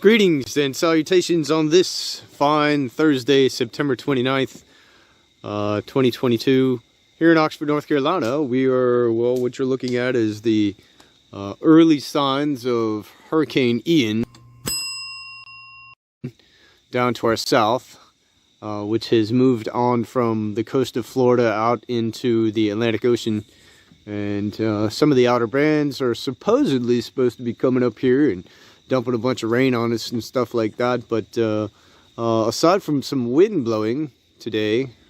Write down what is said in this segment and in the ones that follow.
Greetings and salutations on this fine Thursday, September 29th, 2022. Here in Oxford, North Carolina, we are, well, what you're looking at is the early signs of Hurricane Ian down to our south, which has moved on from the coast of Florida out into the Atlantic Ocean. And some of the outer bands are supposedly supposed to be coming up here and dumping a bunch of rain on us and stuff like that. But aside from some wind blowing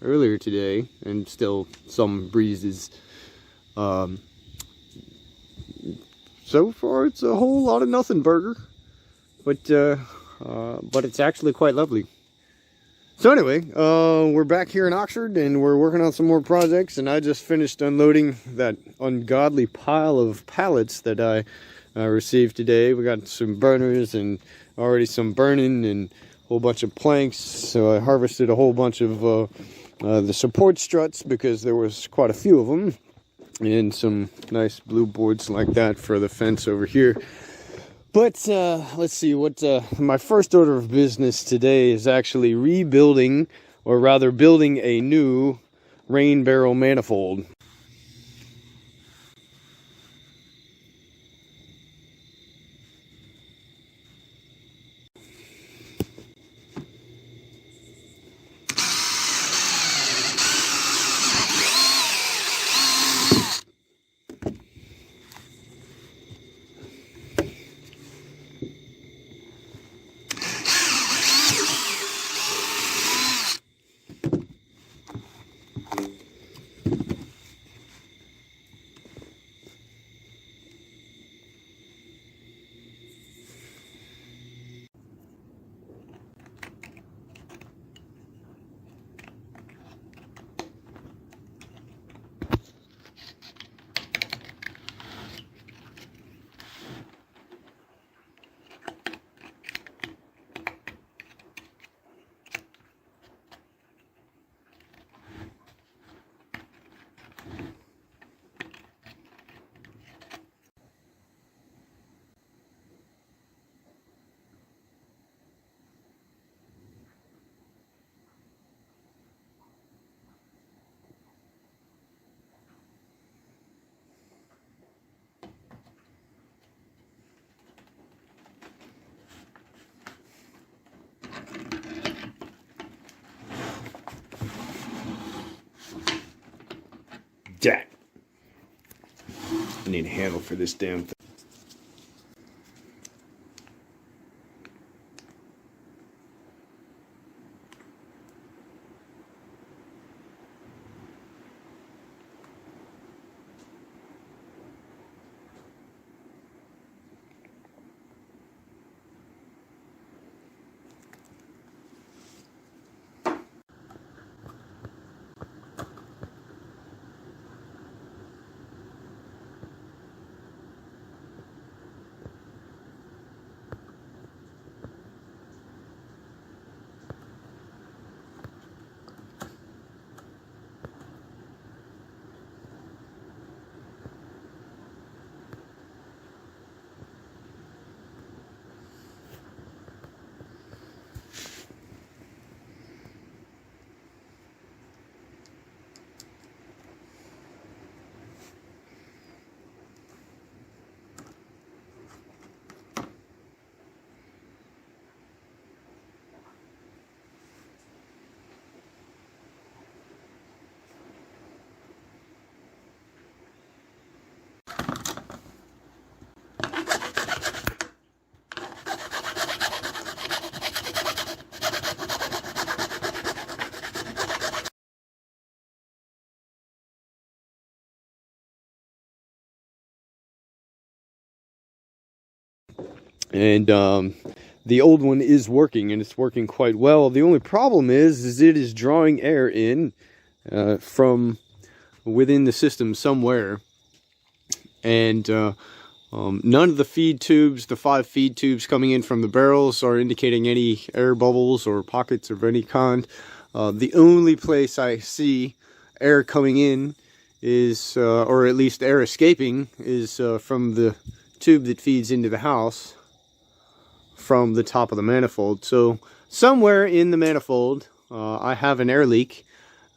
earlier today, and still some breezes, so far it's a whole lot of nothing burger. But it's actually quite lovely. So anyway, we're back here in Oxford and we're working on some more projects, and I just finished unloading that ungodly pile of pallets that I received today. We got some burners and already some burning and a whole bunch of planks. So I harvested a whole bunch of the support struts because there was quite a few of them, and some nice blue boards like that for the fence over here. But let's see, what my first order of business today is actually rebuilding, or rather building a new rain barrel manifold. Jack, I need a handle for this damn thing. And the old one is working, and it's working quite well. The only problem is it is drawing air in from within the system somewhere, and none of the feed tubes, the 5 feed tubes coming in from the barrels, are indicating any air bubbles or pockets of any kind. The only place I see air coming in is, or at least air escaping, is from the tube that feeds into the house from the top of the manifold. So somewhere in the manifold I have an air leak,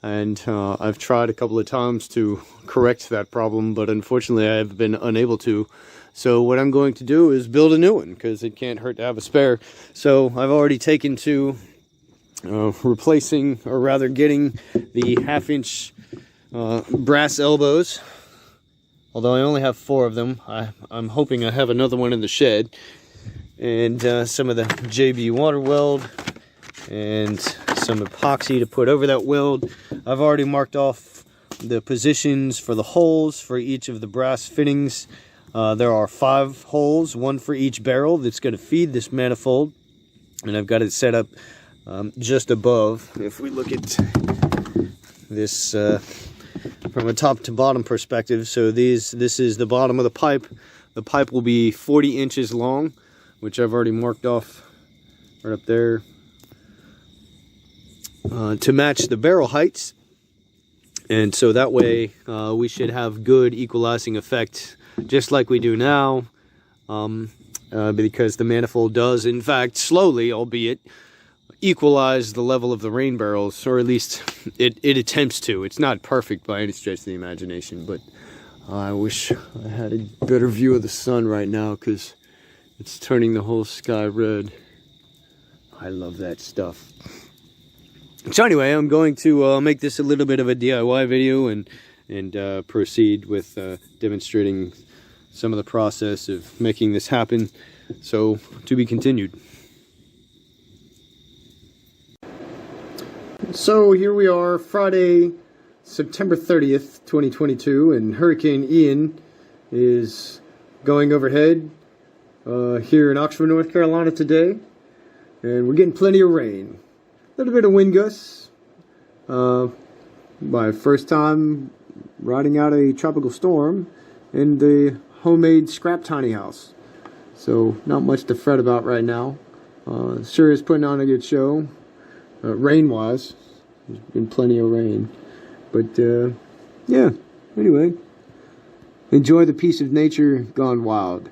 and I've tried a couple of times to correct that problem, but unfortunately I've been unable to. So what I'm going to do is build a new one, because it can't hurt to have a spare. So I've already taken to replacing, or rather getting, the 1/2-inch brass elbows. Although I only have 4 of them, I'm hoping I have another one in the shed. And some of the JB water weld, and some epoxy to put over that weld. I've already marked off the positions for the holes for each of the brass fittings. There are 5 holes, 1 for each barrel that's going to feed this manifold. And I've got it set up just above. If we look at this from a top to bottom perspective, so this is the bottom of the pipe. The pipe will be 40 inches long, which I've already marked off right up there, to match the barrel heights. And so that way we should have good equalizing effect, just like we do now, because the manifold does, in fact, slowly, albeit, equalize the level of the rain barrels, or at least it attempts to. It's not perfect by any stretch of the imagination, but I wish I had a better view of the sun right now, because it's turning the whole sky red. I love that stuff. So anyway, I'm going to make this a little bit of a DIY video, and proceed with demonstrating some of the process of making this happen. So, to be continued. So here we are, Friday, September 30th, 2022, and Hurricane Ian is going overhead here in Oxford, North Carolina today, and we're getting plenty of rain. A little bit of wind gusts. My first time riding out a tropical storm in the homemade sCRAP tiny house. So not much to fret about right now. Sure is putting on a good show, rain-wise. There's been plenty of rain. But yeah, anyway, enjoy the peace of nature gone wild.